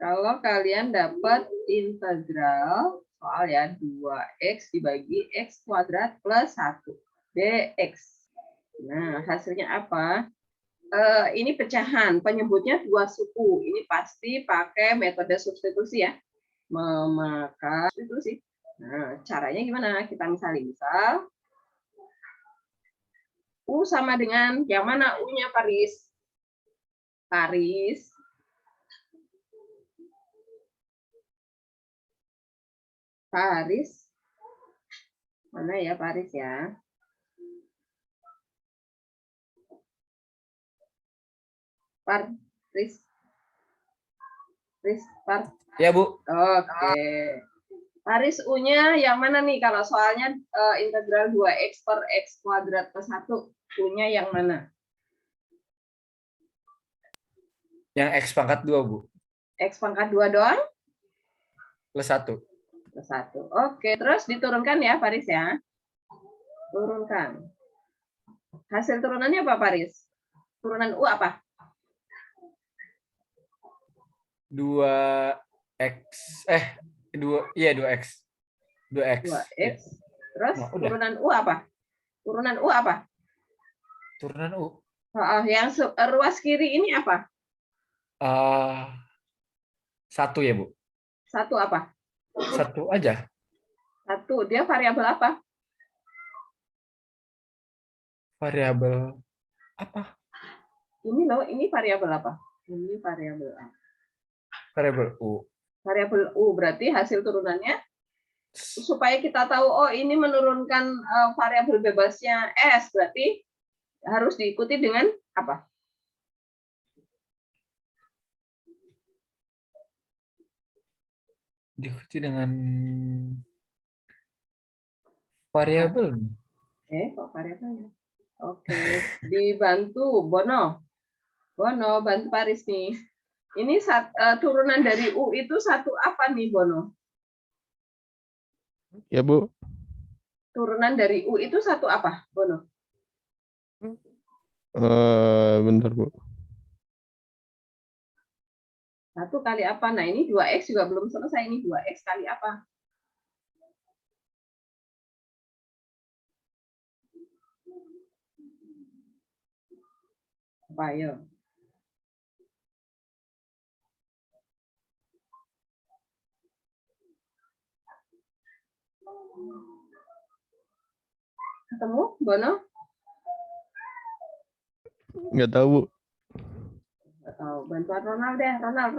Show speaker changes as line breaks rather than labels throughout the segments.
Kalau kalian dapat integral, soal ya, 2x dibagi x kuadrat plus 1 dx. Nah, hasilnya apa? Ini pecahan, penyebutnya dua suku. Ini pasti pakai metode substitusi ya. Memakai substitusi. Nah, caranya gimana? Kita misal U sama dengan yang mana U-nya, Paris? Paris. Mana ya Paris ya? Paris.
Ya, Bu.
Oke. Paris U-nya yang mana nih? Kalau soalnya integral 2x per x kuadrat plus 1. U-nya yang mana?
Yang x pangkat 2, Bu.
X pangkat 2 doang?
Plus 1.
Plus 1. Oke, terus diturunkan ya Paris ya. Turunkan. Hasil turunannya apa Paris? Turunan U apa?
2x. 2x. 2x.
2x. Terus
Nah,
turunan U apa? Turunan U apa?
Turunan U.
Yang ruas kiri ini apa?
1 ya, Bu.
1 apa?
1 aja.
1. Dia variabel apa?
Variabel apa?
Ini loh, ini variabel apa? Ini variabel apa?
Variabel U.
Variabel U berarti hasil turunannya supaya kita tahu oh ini menurunkan variabel bebasnya S, berarti harus diikuti dengan apa?
Diikuti dengan variabel.
Kok variabelnya? Oke, dibantu Bono. Bono bantu Paris nih. Ini turunan dari U itu satu apa nih Bono?
Ya, Bu.
Turunan dari U itu satu apa, Bono?
Bentar, Bu.
1 kali apa? Nah, ini 2x juga belum selesai. Ini 2x kali apa? Apa, ayo? Ketemu, Bono?
Nggak tahu, Bu.
Nggak tahu. Bantuan Ronald deh. Ronald.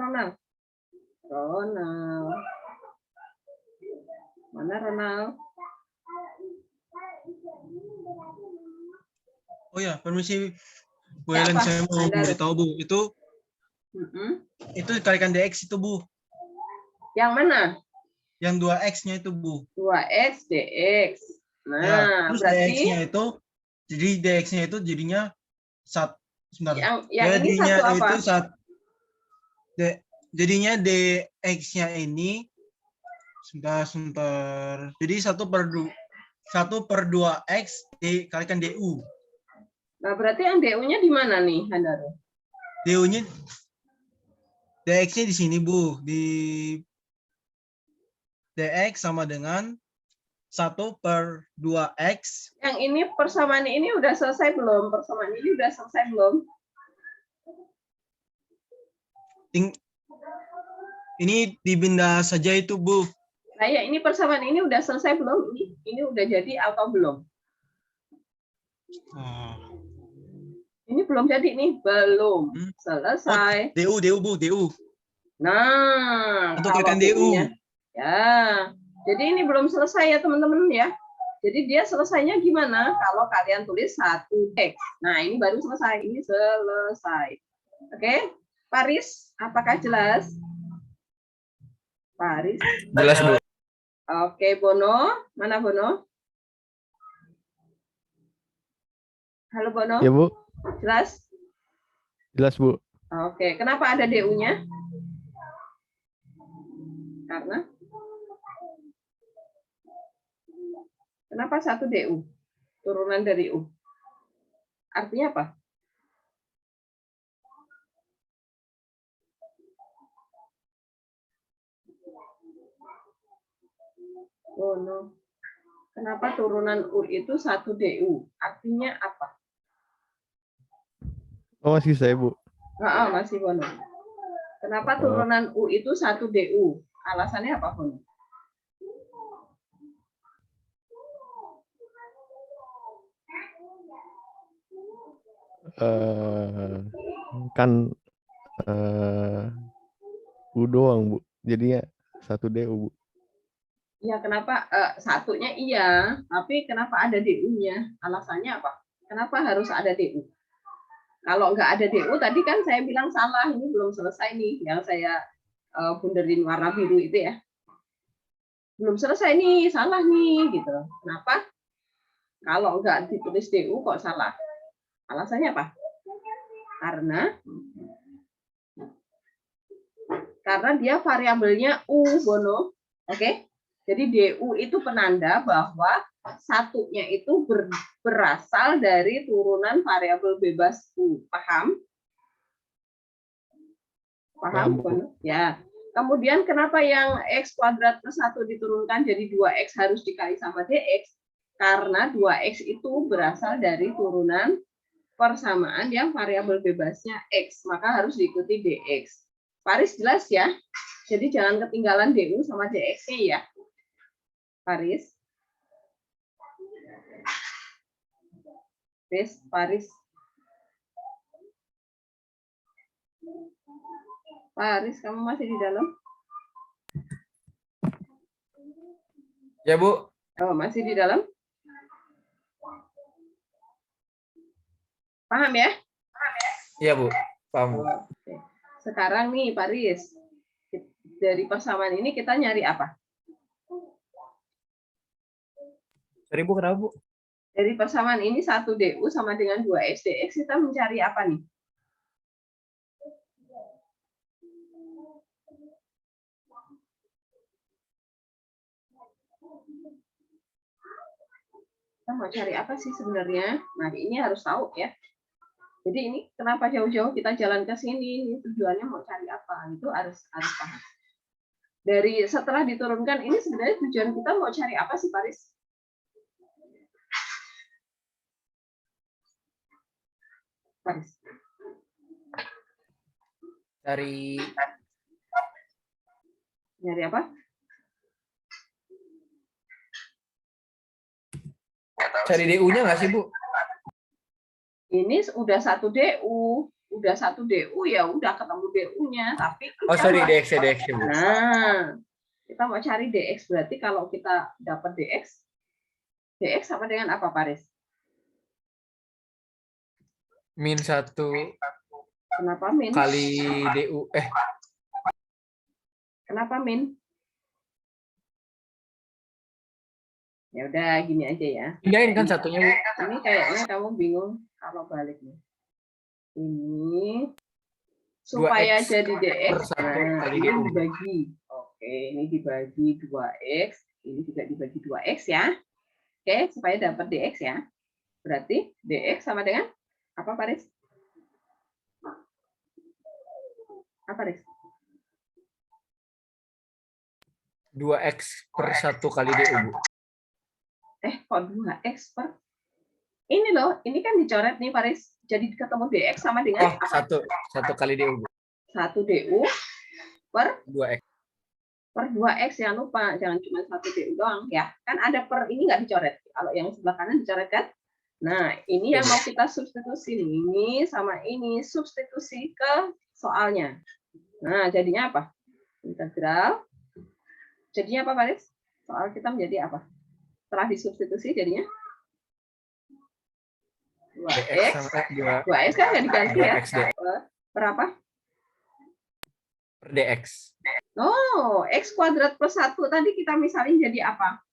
Mana Ronald?
Oh ya, permisi Bu Helen, saya mau beritahu Bu, itu dikalikan dx itu Bu.
Yang mana?
Yang 2x-nya itu Bu.
2x dx. Nah,
Ya, terus
berarti
dx-nya itu, jadi dx-nya itu jadinya sebentar.
Yang ini
jadinya
satu apa?
Itu jadinya dx-nya ini sebentar. Jadi 1/2x dikalikan du.
Nah, berarti yang du-nya di mana nih, Handaro?
Du-nya dx-nya di sini Bu, di dx sama dengan 1/2x.
Yang ini persamaan ini udah selesai belum? Persamaan ini udah selesai belum?
Ini dipindah saja itu Bu.
Nah, ya ini persamaan ini udah selesai belum? Ini udah jadi atau belum? Ini belum jadi nih, belum selesai.
Du Bu, du.
Nah,
Atau
kalau
kalikan du.
Ya, jadi ini belum selesai ya teman-teman ya. Jadi dia selesainya gimana? Kalau kalian tulis 1x. Nah, ini baru selesai. Ini selesai. Oke, Paris, apakah jelas? Paris.
Jelas, Bu.
Oke, Bono. Mana Bono? Halo Bono.
Ya, Bu.
Jelas?
Jelas, Bu.
Oke, kenapa ada DU-nya? Karena kenapa 1 DU? Turunan dari U. Artinya apa? Oh no. Kenapa turunan U itu 1 DU? Artinya apa?
Oh, masih saya, Bu.
Masih Bono. Kenapa
Oh.
turunan U itu 1 DU? Alasannya apa, Bono?
Kan U doang, Bu. Jadinya 1 DU, Bu.
Ya, kenapa satunya iya, tapi kenapa ada DU-nya? Alasannya apa? Kenapa harus ada DU? Kalau nggak ada DU, tadi kan saya bilang salah, ini belum selesai nih, yang saya bunderin warna biru itu ya. Belum selesai nih, salah nih, gitu. Kenapa? Kalau nggak ditulis DU kok salah? Alasannya apa? Karena dia variabelnya U, Bono. Oke? Jadi DU itu penanda bahwa satunya itu berasal dari turunan variabel bebas U. Paham? Paham?
Paham, Bu.
Ya. Kemudian kenapa yang X kuadrat plus 1 diturunkan jadi 2X harus dikali sama DX? Karena 2X itu berasal dari turunan persamaan yang variabel bebasnya X. Maka harus diikuti DX. Paris jelas ya? Jadi jangan ketinggalan DU sama DX-nya ya. Paris. Paris. Paris, kamu masih di dalam?
Ya, Bu.
Oh, masih di dalam? Paham ya?
Iya, Bu. Paham.
Oke. Sekarang nih, Paris. Dari persamaan ini kita nyari apa?
Sorry, Bu, kenapa, Bu?
Dari persamaan ini 1 DU sama dengan 2X DX, kita mencari apa nih? Kita mau cari apa sih sebenarnya? Nah, ini harus tahu ya. Jadi ini kenapa jauh-jauh kita jalan ke sini? Ini tujuannya mau cari apa? Itu harus paham. Dari setelah diturunkan ini sebenarnya tujuan kita mau cari apa sih, Paris? Paris. Nyari apa?
Cari DU-nya nggak sih, Bu?
Ini udah 1 DU. Udah 1 DU ya udah ketemu DU-nya. Tapi
Oh, sorry, DX, Bu.
Nah, kita mau cari DX. Berarti kalau kita dapat DX, DX sama dengan apa, Paris?
Min 1
Kenapa min?
kali DU.
Kenapa min? Ya udah gini aja ya.
Pindahin kan satunya, Bu.
Ini kayaknya kamu bingung kalau balik nih. Ini supaya
2X
jadi DX,
per 1 kali
ini
DU.
dibagi. Oke, ini dibagi 2X, ini juga dibagi 2X ya. Oke, supaya dapat DX ya. Berarti DX sama dengan apa, Paris? Apa, Paris?
2X per 1 kali DU, Bu.
Kok 2X per? Ini loh, ini kan dicoret nih, Paris. Jadi ketemu DX sama dengan
1 kali DU, Bu.
1 DU per
2X.
Per 2X, jangan lupa. Jangan cuma 1 DU doang ya. Kan ada per ini nggak dicoret. Kalau yang sebelah kanan dicoret kan? Nah, ini yang mau kita substitusi. Ini sama ini. Substitusi ke soalnya. Nah, jadinya apa? Integral. Jadinya apa, Paris? Soal kita menjadi apa? Setelah disubstitusi jadinya? 2X kan nggak diganti ya? Berapa?
Per DX.
Oh, X kuadrat plus 1 tadi kita misalin jadi apa?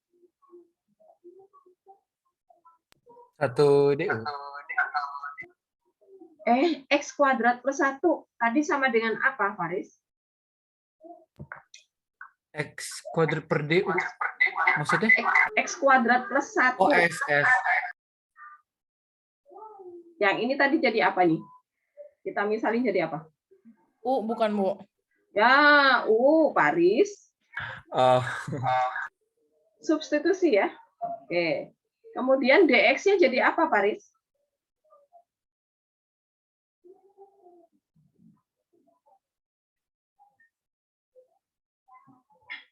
1 DU.
X kuadrat plus 1 tadi sama dengan apa, Faris?
X kuadrat per DU. Maksudnya?
X kuadrat plus 1.
Oh, S.
Yang ini tadi jadi apa nih? Kita misalin jadi apa?
U, bukan, Bu.
Ya, Paris. Substitusi ya. Oke. Kemudian dx-nya jadi apa, Paris?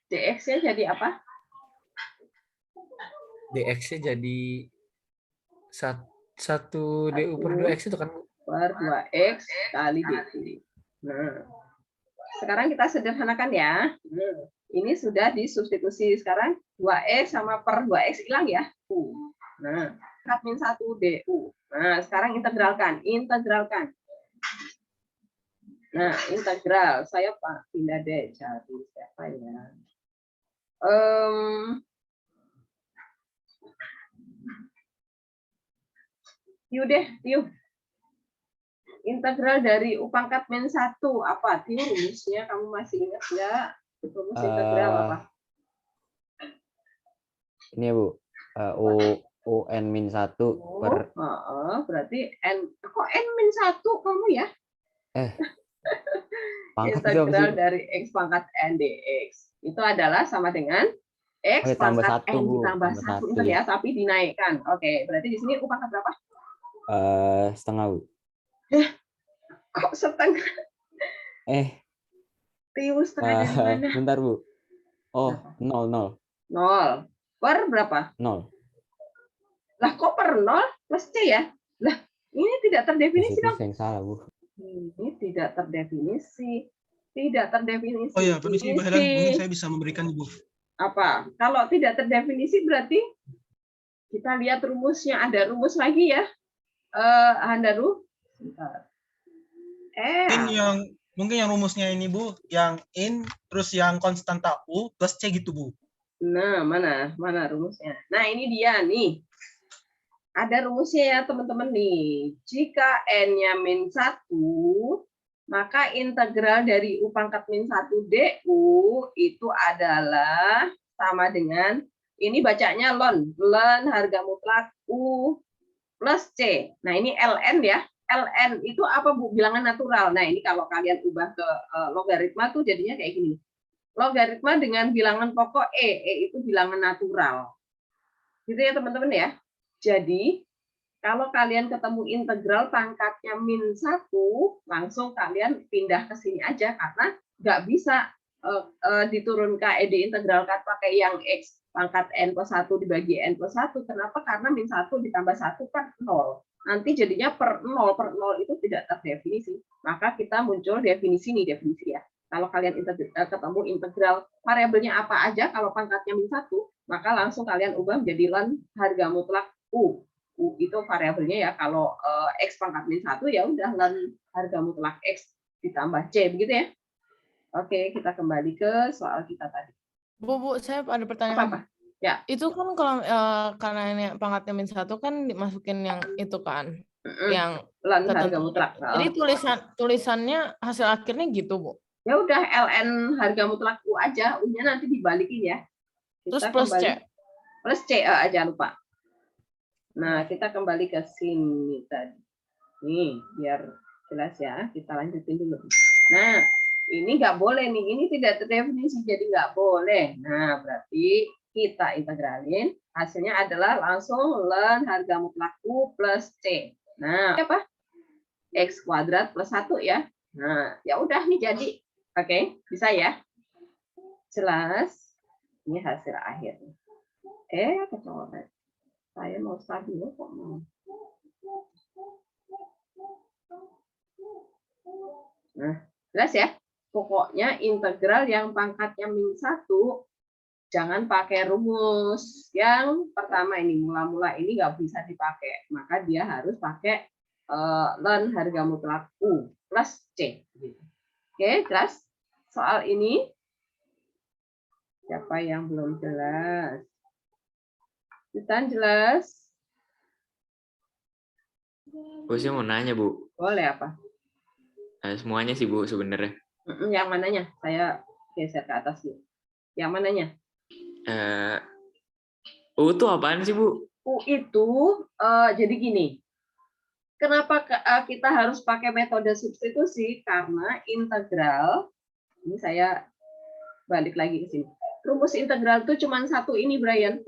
dx-nya jadi apa?
dx-nya jadi 1 du per 2x itu kan, Bu?
Per 2x kali dt. Nah, sekarang kita sederhanakan ya. Ini sudah disubstitusi. Sekarang 2x sama per 2x hilang ya. Nah, min 1 du. Nah, sekarang integralkan. Integralkan. Nah, integral. Saya pindah deh. Jadi siapa ya? Tiu deh, Tiu. Integral dari U pangkat min 1 apa? Tiu, rumusnya kamu masih ingat nggak? Rumus integral apa?
Ini ya, Bu. UN min 1 per...
berarti N. Kok N min 1 kamu ya?
Pangkat itu apa
Integral
sih?
dari X pangkat N dx. Itu adalah sama dengan X
tambah
pangkat
1,
N
Bu.
ditambah
Tambah
1 ya, tapi dinaikkan. Oke, berarti di sini U pangkat berapa?
Setengah, Bu.
Kok setengah? Tiu setengah dari mana?
Bentar, Bu. Oh, 0.
0. Per berapa?
0.
Lah kok per 0 plus C ya? Lah ini tidak terdefinisi dong.
Yang salah, Bu.
Ini tidak terdefinisi. Tidak terdefinisi.
Oh ya, permisi Ibu Helen, mungkin saya bisa memberikan Ibu.
Apa? Kalau tidak terdefinisi berarti kita lihat rumusnya. Ada rumus lagi ya? Handaru?
Mungkin yang rumusnya ini Bu, yang in terus yang konstanta U plus C gitu Bu.
Nah, mana rumusnya? Nah, ini dia nih. Ada rumusnya ya, teman-teman nih. Jika n-nya min 1, maka integral dari U pangkat min 1 du itu adalah sama dengan, ini bacanya ln harga mutlak U plus C. Nah, ini ln ya. ln itu apa, Bu? Bilangan natural. Nah, ini kalau kalian ubah ke logaritma tuh jadinya kayak gini. Logaritma dengan bilangan pokok E itu bilangan natural. Gitu ya, teman-teman ya. Jadi, kalau kalian ketemu integral pangkatnya min 1, langsung kalian pindah ke sini aja, karena nggak bisa diturunkan diintegralkan pakai yang X pangkat N plus 1 dibagi N plus 1. Kenapa? Karena min 1 ditambah 1 kan 0. Nanti jadinya per 0 itu tidak terdefinisi. Maka kita muncul definisi nih, definisi ya. Kalau kalian ketemu integral variabelnya apa aja, kalau pangkatnya min 1, maka langsung kalian ubah menjadi ln harga mutlak U. U itu variabelnya ya, kalau X pangkat min 1 ya udah ln harga mutlak X ditambah C, begitu ya. Oke, kita kembali ke soal kita tadi.
Bu, saya ada pertanyaan.
Apa? Ya.
Itu kan kalau karena ini pangkatnya min 1 kan dimasukin yang itu kan, yang
ln harga mutlak.
Jadi tulisannya hasil akhirnya gitu, Bu.
Ya udah ln harga mutlak U aja, U-nya nanti dibalikin ya.
Terus plus C.
Plus C aja lupa. Nah, kita kembali ke sini tadi. Nih, biar jelas ya, kita lanjutin dulu. Nah, ini nggak boleh nih, ini tidak terdefinisi, jadi nggak boleh. Nah, berarti kita integralin, hasilnya adalah langsung ln harga mutlak U plus C. Nah, apa? X kuadrat plus 1 ya. Nah, ya udah nih jadi. Oke, bisa ya? Jelas? Ini hasil akhirnya. Kecolongan. Saya mau stabil kok mau. Nah, jelas ya? Pokoknya integral yang pangkatnya min 1 jangan pakai rumus. Yang pertama ini mula-mula ini nggak bisa dipakai, maka dia harus pakai ln harga mutlak U plus C. Oke, jelas? Soal ini siapa yang belum jelas? Jutaan jelas?
Bu, saya mau nanya, Bu.
Boleh apa?
Semuanya sih, Bu, sebenarnya.
Yang mananya? Saya geser ke atas dulu. Yang mananya?
U itu apaan sih, Bu?
U itu jadi gini. Kenapa kita harus pakai metode substitusi? Karena integral, ini saya balik lagi ke sini. Rumus integral itu cuma satu ini, Brian.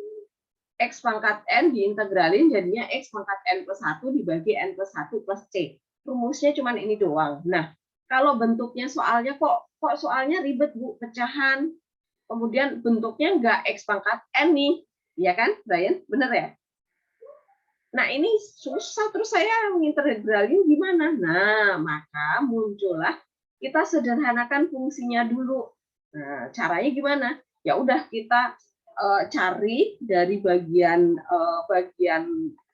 X pangkat N diintegralin jadinya X pangkat N plus 1 dibagi N plus 1 plus C. Rumusnya cuma ini doang. Nah, kalau bentuknya soalnya kok soalnya ribet, Bu, pecahan. Kemudian bentuknya nggak X pangkat N nih. Ya kan, Brian? Bener ya? Nah, ini susah. Terus saya mengintegralin gimana? Nah, maka muncullah kita sederhanakan fungsinya dulu. Nah, caranya gimana? Ya udah kita cari dari bagian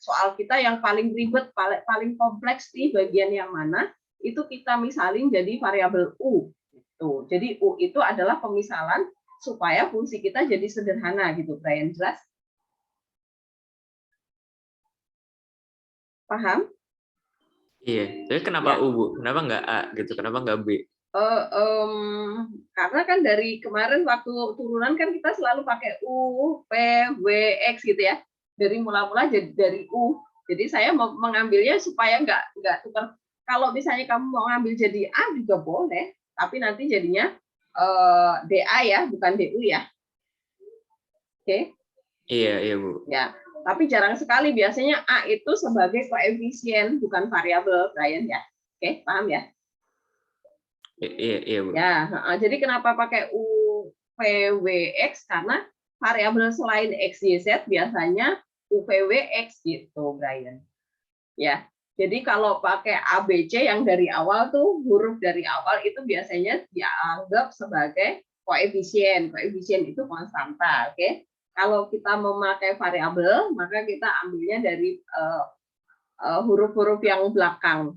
soal kita yang paling ribet, paling kompleks nih, bagian yang mana? Itu kita misalin jadi variabel U. Gitu. Jadi U itu adalah pemisalan supaya fungsi kita jadi sederhana gitu, Brian, jelas? Paham?
Iya. Tapi kenapa U, Bu? Kenapa nggak A gitu? Kenapa nggak B?
Karena kan dari kemarin waktu turunan kan kita selalu pakai U, P, W, X gitu ya. Dari mula-mula jadi dari U. Jadi saya mau mengambilnya supaya nggak tukar. Kalau misalnya kamu mau ngambil jadi A juga boleh, tapi nanti jadinya DA ya, bukan DU ya. Oke?
Iya, Bu.
Ya. Tapi jarang sekali, biasanya A itu sebagai koefisien, bukan variabel, Brian ya. Oke, paham ya?
Iya, Bu.
Ya, jadi kenapa pakai U, P, W, X? Karena variabel selain X, Y, Z biasanya U, P, W, X gitu, Brian. Ya, jadi kalau pakai A, B, C yang dari awal tuh, huruf dari awal itu biasanya dianggap sebagai koefisien. Koefisien itu konstanta, oke? Kalau kita memakai variabel, maka kita ambilnya dari huruf-huruf yang belakang.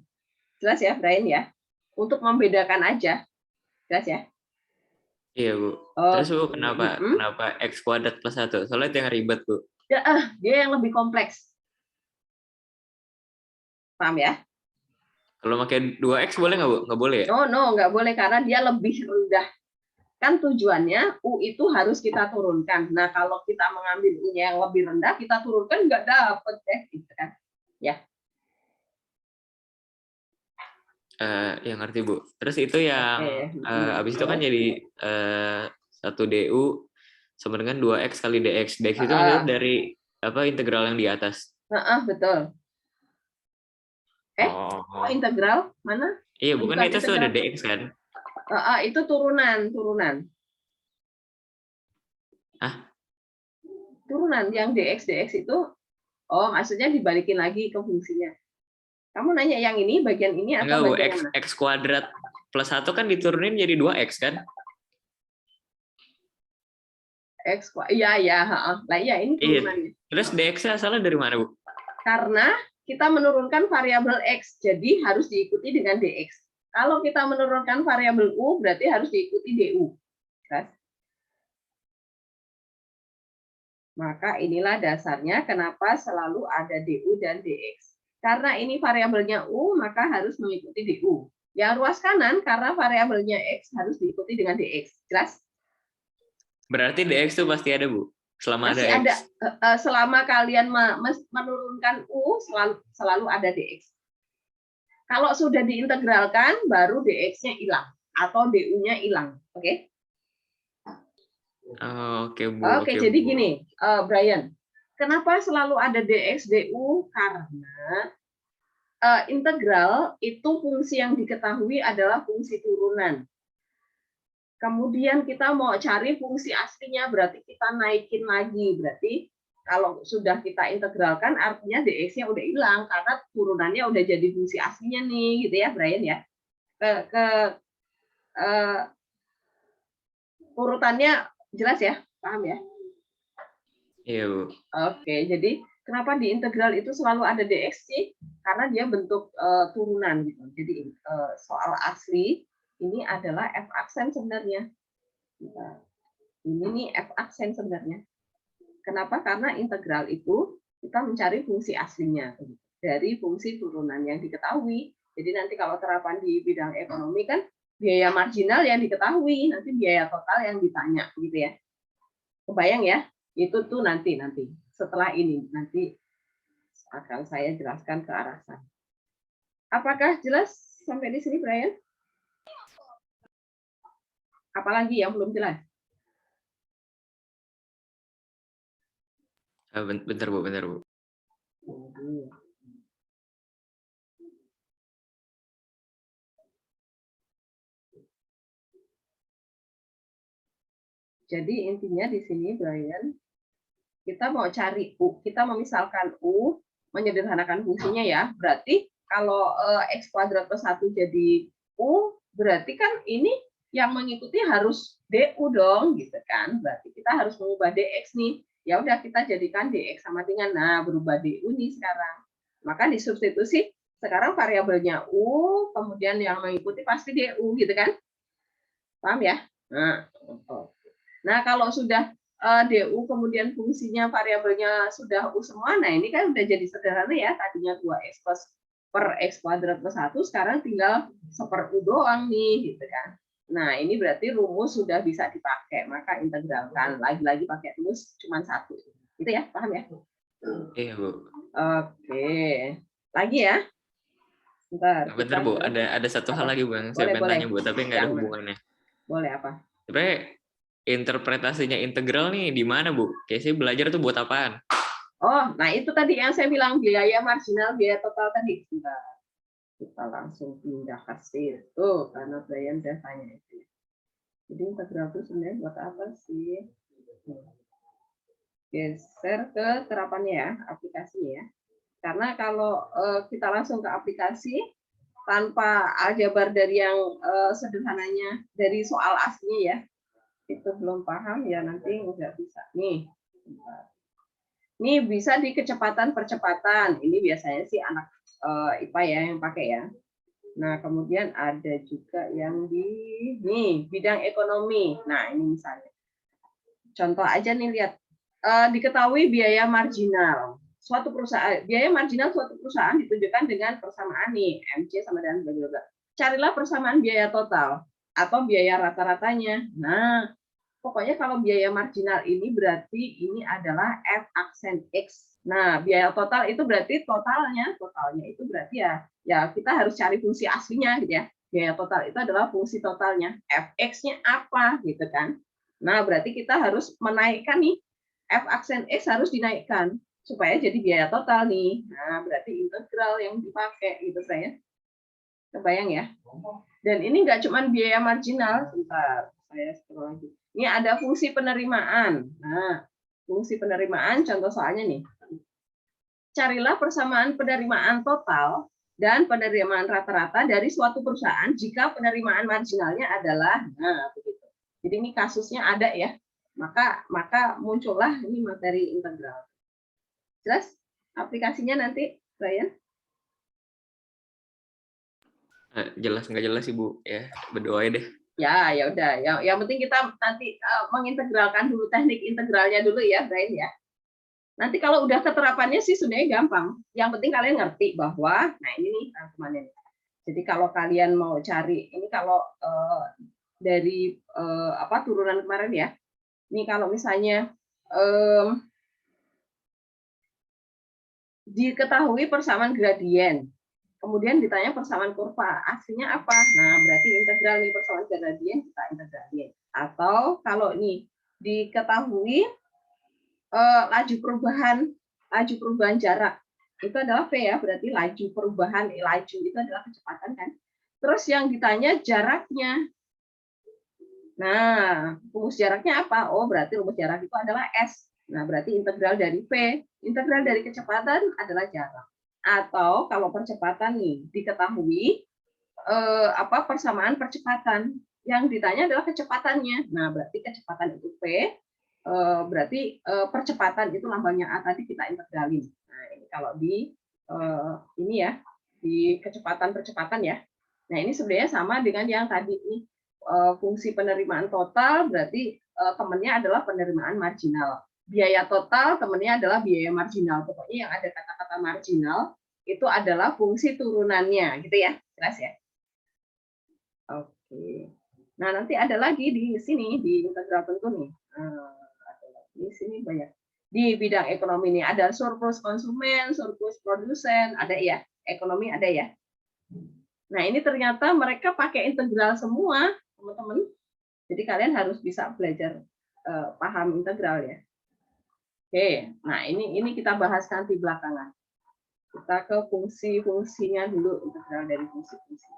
Jelas ya, Brian ya? Untuk membedakan aja. Jelas ya?
Iya, Bu. Terus, Bu, kenapa X kuadrat plus 1? Soalnya itu yang ribet, Bu.
Ya, dia yang lebih kompleks. Paham ya?
Kalau pakai 2X boleh nggak, Bu? Nggak boleh ya?
No, nggak boleh karena dia lebih rendah. Kan tujuannya U itu harus kita turunkan. Nah, kalau kita mengambil U-nya yang lebih rendah, kita turunkan nggak dapet deh, gitu kan? Ya.
Yang ngerti, Bu. Terus itu yang habis itu kan jadi 1 DU sama dengan 2X kali DX. DX itu maksudnya dari integral yang di atas.
Betul. Integral mana?
Iya, bukan itu tuh ada DX kan?
Itu turunan. Turunan yang DX itu, maksudnya dibalikin lagi ke fungsinya. Kamu nanya yang ini, bagian ini atau
enggak,
bagian
mana? X kuadrat plus 1 kan diturunin jadi 2X kan?
X kuadrat, iya. Lah iya, ini turunannya.
Terus DX-nya asalnya dari mana, Bu?
Karena kita menurunkan variabel X, jadi harus diikuti dengan DX. Kalau kita menurunkan variabel U, berarti harus diikuti DU. Maka inilah dasarnya kenapa selalu ada DU dan DX. Karena ini variabelnya U, maka harus mengikuti DU. Yang ruas kanan, karena variabelnya X harus diikuti dengan DX. Jelas?
Berarti DX itu pasti ada, Bu? Selama
masih
ada X?
Selama kalian menurunkan U, selalu ada DX. Kalau sudah diintegralkan, baru DX-nya hilang. Atau DU-nya hilang. Oke?
Oke, Bu.
Oke, jadi Bu. Gini, Brian. Kenapa selalu ada DX, DU? Karena integral itu fungsi yang diketahui adalah fungsi turunan. Kemudian kita mau cari fungsi aslinya, berarti kita naikin lagi. Berarti kalau sudah kita integralkan, artinya DX-nya udah hilang karena turunannya udah jadi fungsi aslinya nih, gitu ya, Brian ya. Urutannya jelas ya, paham ya?
Iya, Bu.
Oke, jadi kenapa di integral itu selalu ada DX sih? Karena dia bentuk turunan gitu. Jadi soal asli ini adalah F aksen sebenarnya. Ini nih F aksen sebenarnya. Kenapa? Karena integral itu kita mencari fungsi aslinya dari fungsi turunan yang diketahui. Jadi nanti kalau terapan di bidang ekonomi kan biaya marginal yang diketahui, nanti biaya total yang ditanya gitu ya. Kebayang ya? Itu tuh nanti setelah ini nanti akan saya jelaskan ke arah sana. Apakah jelas sampai di sini, Brian? Apalagi yang belum jelas?
Bentar Bu, bentar Bu.
Jadi intinya di sini, Brian, kita mau cari U, kita memisalkan U, menyederhanakan fungsinya ya. Berarti kalau X kuadrat plus 1 jadi U, berarti kan ini yang mengikuti harus DU dong, gitu kan. Berarti kita harus mengubah DX nih. Ya udah kita jadikan DX sama dengan, nah berubah DU nih sekarang. Maka disubstitusi, sekarang variabelnya U, kemudian yang mengikuti pasti DU, gitu kan. Paham ya? Nah, kalau sudah DU kemudian fungsinya variabelnya sudah U semua, nah ini kan udah jadi sederhana ya, tadinya 2x plus per x kuadrat plus 1, sekarang tinggal seper U doang nih, gitu kan. Nah, ini berarti rumus sudah bisa dipakai, maka integralkan. Lagi-lagi pakai rumus cuma 1. Itu ya, paham ya?
Iya Bu.
Oke. Lagi ya?
Bentar Bu, ada satu hal lagi Bu yang saya pengen tanya Bu, tapi nggak ada hubungannya.
Boleh apa?
Sebenarnya interpretasinya integral nih di mana Bu? Kayak saya belajar tuh buat apaan?
Oh, nah itu tadi yang saya bilang biaya marginal, biaya total tadi. Bentar. Kita langsung pindah ke situ karena Brian udah tanya itu. Jadi integral itu sebenarnya buat apa sih? Geser ke terapannya ya, aplikasinya ya. Karena kalau kita langsung ke aplikasi tanpa aljabar dari yang sederhananya dari soal aslinya ya, itu belum paham ya nanti nggak bisa nih. Ini bisa di kecepatan percepatan. Ini biasanya sih anak IPA ya yang pakai ya. Nah kemudian ada juga yang di nih bidang ekonomi. Nah ini misalnya contoh aja nih lihat, diketahui biaya marginal suatu perusahaan, biaya marginal suatu perusahaan ditunjukkan dengan persamaan nih MC sama dengan bla bla bla. Carilah persamaan biaya total atau biaya rata-ratanya. Nah pokoknya kalau biaya marginal ini berarti ini adalah F aksen X. Nah, biaya total itu berarti totalnya itu berarti ya kita harus cari fungsi aslinya gitu ya. Biaya total itu adalah fungsi totalnya. Fx-nya apa gitu kan. Nah, berarti kita harus menaikkan nih F aksen X harus dinaikkan supaya jadi biaya total nih. Nah, berarti integral yang dipakai gitu saya. Kebayang ya? Dan ini nggak cuma biaya marginal, sebentar saya scroll lagi. Ini ada fungsi penerimaan. Nah, fungsi penerimaan contoh soalnya nih. Carilah persamaan penerimaan total dan penerimaan rata-rata dari suatu perusahaan jika penerimaan marginalnya adalah, nah begitu. Jadi ini kasusnya ada ya. Maka muncullah ini materi integral. Jelas aplikasinya nanti, Brian?
Jelas nggak jelas Ibu ya, berdoa deh.
Ya udah. Yang penting kita nanti mengintegralkan dulu teknik integralnya dulu ya, Brian ya. Nanti kalau udah keterapannya sih sebenarnya gampang. Yang penting kalian ngerti bahwa, nah ini nih teman-teman. Jadi kalau kalian mau cari, ini kalau dari turunan kemarin ya. Ini kalau misalnya diketahui persamaan gradien, kemudian ditanya persamaan kurva, aslinya apa? Nah, berarti integral nih persamaan gradien, kita integralin. Atau kalau ini diketahui laju perubahan jarak, itu adalah V ya, berarti laju perubahan, laju itu adalah kecepatan kan. Terus yang ditanya jaraknya. Nah, rumus jaraknya apa? Oh, berarti rumus jarak itu adalah S. Nah, berarti integral dari V, integral dari kecepatan adalah jarak. Atau kalau percepatan nih diketahui persamaan percepatan, yang ditanya adalah kecepatannya. Nah, berarti kecepatan itu V, berarti percepatan itu lambangnya A tadi kita integralin. Nah, ini kalau di ini ya, di kecepatan percepatan ya. Nah, ini sebenarnya sama dengan yang tadi nih, fungsi penerimaan total berarti temannya adalah penerimaan marginal. Biaya total temannya adalah biaya marginal. Pokoknya yang ada kata-kata marginal itu adalah fungsi turunannya, gitu ya. Jelas ya? Oke. Nah, nanti ada lagi di sini di integral tentu nih. Di sini banyak. Di bidang ekonomi ini ada surplus konsumen, surplus produsen, ada ya. Ekonomi ada ya. Nah, ini ternyata mereka pakai integral semua, teman-teman. Jadi kalian harus bisa belajar paham integral ya. Oke, nah ini kita bahas nanti belakangan. Kita ke fungsi-fungsinya dulu, integral dari fungsi-fungsi.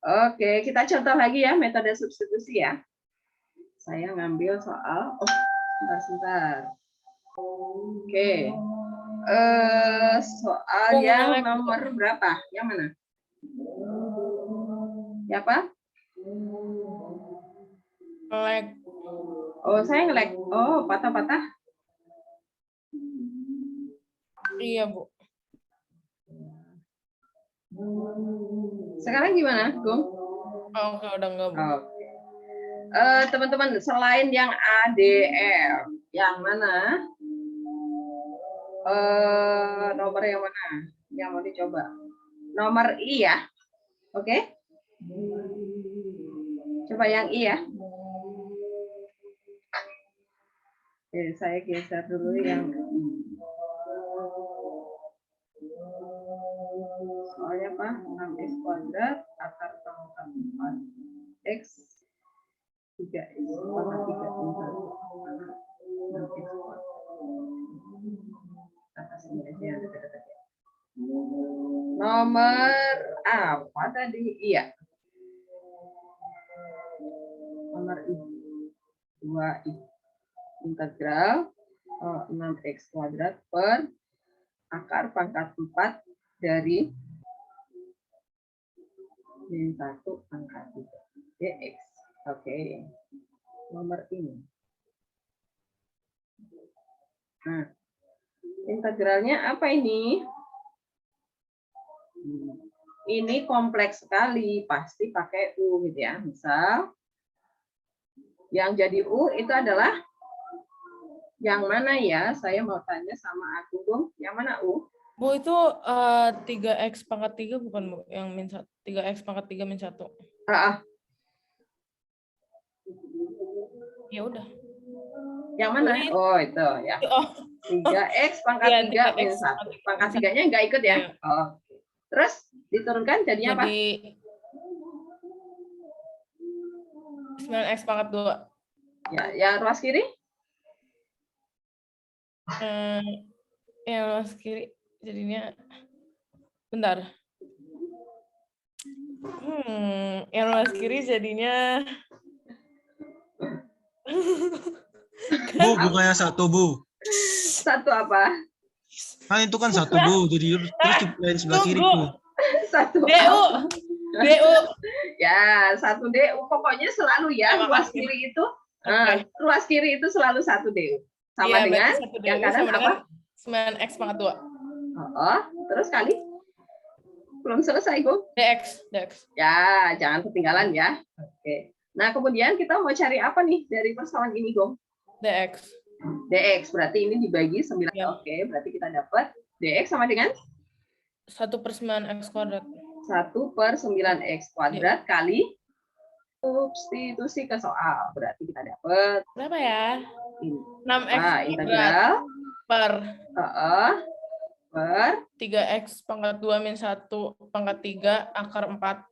Oke, kita contoh lagi ya metode substitusi ya. Saya ngambil soal, sebentar. Oke, soal yang nomor berapa? Yang mana? Siapa?
Nge-lag.
Oh, saya nge-lag. Oh, patah-patah.
Iya, Bu.
Sekarang gimana, Gung?
Oh, oke, udah enggak, Bu.
Oke. Teman-teman, selain yang ADR, yang mana? Nomor yang mana? Yang mau dicoba? Nomor I ya. Oke? Coba yang I ya. Oke, saya geser dulu yang I. Soalnya apa? 6x kuadrat akar pangkat 4x 3x pangkat 3 6x kuadrat. Atas ini aja yang dekat-dekat. Nomor apa tadi? Iya. Nomor I. 2i. Integral 6x kuadrat per akar pangkat 4 dari min 1 pangkat 3 dx. Oke. Nomor ini. Nah, integralnya apa ini? Ini kompleks sekali, pasti pakai U gitu ya. Misal yang jadi U itu adalah yang mana ya? Saya mau tanya sama aku, Bung. Yang mana U?
Bu, itu 3x pangkat 3 bukan, Bu? Yang min 1. 3x pangkat 3 min 1. Ya udah.
Yang mana? Oh, itu ya.
Oh.
3x pangkat
Iya,
3 min 1. Pangkat 3-nya enggak ikut ya?
Iya.
Oh. Terus diturunkan jadinya apa?
Jadi 9x pangkat 2.
Ya, yang ruas kiri?
Yang luas kiri jadinya bentar. Yang luas kiri jadinya
Bu, bukannya 1, Bu.
1 apa?
Kan itu kan 1, Bu. Jadi terus dipilihin sebelah kiri, Bu.
1
DU. DU.
Ya, 1 DU. Pokoknya selalu ya, ruas kiri itu ruas kiri itu selalu 1 DU. Sama
Iya,
dengan
1 DU
yang kanan
sama
apa?
9x pangkat 2.
Terus kali? Belum selesai, Bu.
DX.
Ya, jangan ketinggalan ya. Oke. Nah, kemudian kita mau cari apa nih dari persoalan ini, Gong?
DX.
DX, berarti ini dibagi 9.
Ya.
Oke, berarti kita dapat DX sama dengan?
1/9x kuadrat.
1/9x kuadrat kali substitusi ke soal. Berarti kita dapat
Berapa ya?
ini.
6x kuadrat
Integral
per
per
3x pangkat 2 min 1 pangkat 3 akar 4.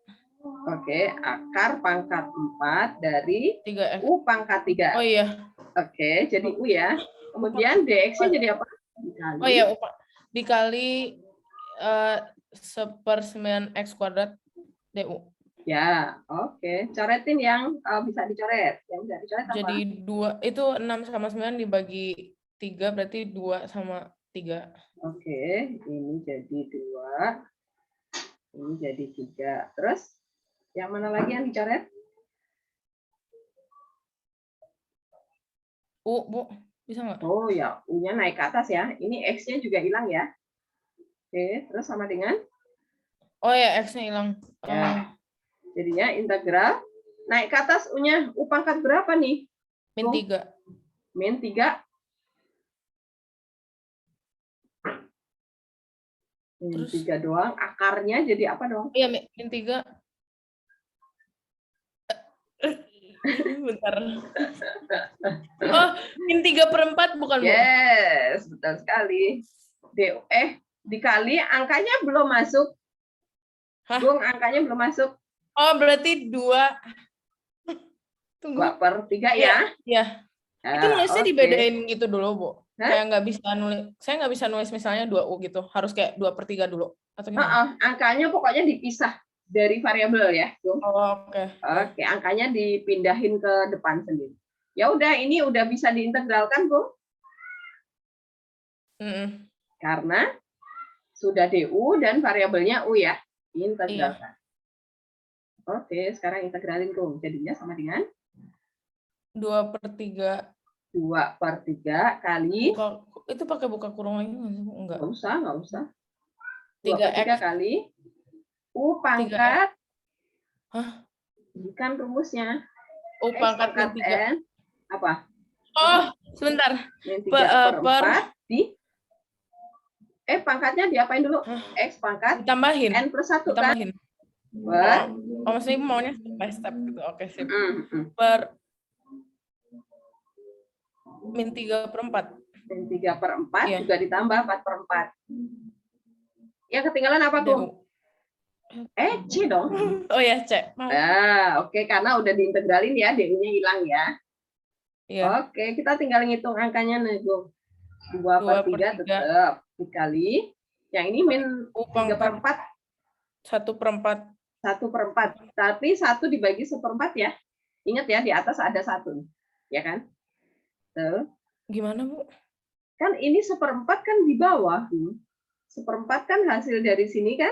Oke, akar pangkat 4 dari
3x.
U pangkat 3.
Oh iya.
Oke, jadi U ya. Kemudian DX-nya jadi apa? Dikali.
Oh iya, dikali 1/9x kuadrat DU.
Ya, oke. Coretin yang bisa dicoret. Yang bisa dicoret apa?
Jadi 2 itu 6 sama 9 dibagi 3 berarti 2 sama 3.
Oke, ini jadi 2. Ini jadi 3. Terus yang mana lagi yang dicoret?
U, Bu, bisa nggak?
Oh ya, U-nya naik ke atas ya. Ini X-nya juga hilang ya. Oke, terus sama dengan?
Oh ya, X-nya hilang.
Ya. Jadinya integral naik ke atas U-nya. U pangkat berapa nih?
Min 3.
Min 3. Min 3 doang. Akarnya jadi apa dong?
Iya, min 3. Bentar. Oh, min 3/4 bukan, Bu?
Yes, betul sekali. Dikali angkanya belum masuk.
Hah?
Bung, angkanya belum masuk.
Oh, berarti 2. Tunggu.
2/3 ya.
Iya. Itu nulisnya
Oke.
dibedain gitu dulu, Bu.
Hah?
Kayak nggak bisa nulis, saya nggak bisa nulis misalnya 2U gitu. Harus kayak 2/3 dulu. Atau gimana?
Angkanya pokoknya dipisah dari variabel ya, Bung.
Oh, oke.
Oke, angkanya dipindahin ke depan sendiri. Ya udah, ini udah bisa diintegralkan, Bung. Karena sudah DU dan variabelnya U ya. Integralkan. Oke, sekarang integralin, Bung. Jadinya sama dengan
2/3.
2/3 kali.
Itu pakai buka kurung lagi nggak sih, Bu? Enggak.
Nggak usah.
3X
2/3 kali U pangkat.
Hah?
Bukan rumusnya.
U pangkat
X
min 3.
N apa?
Oh, sebentar.
Min 3/4 di pangkatnya diapain dulu? X pangkat
Ditambahin.
N plus 1 kan?
Ditambahin.
Per
maksudnya maunya step by step gitu. Oke, sip.
mm.
Per min 3/4.
Min 3/4
Iya.
juga ditambah 4/4. Yang ketinggalan apa tuh? C dong.
Oh ya, C.
Oke, karena udah diintegralin ya, DU-nya hilang ya.
Iya.
Oke, kita tinggal ngitung angkanya nih, Bung. 2/3 tetap dikali. Yang ini min 3/4.
1/4.
1/4. Tapi 1 dibagi 1/4 ya. Ingat ya, di atas ada 1. Ya kan? Tuh.
Gimana, Bu?
Kan ini 1/4 kan di bawah. 1/4 kan hasil dari sini kan?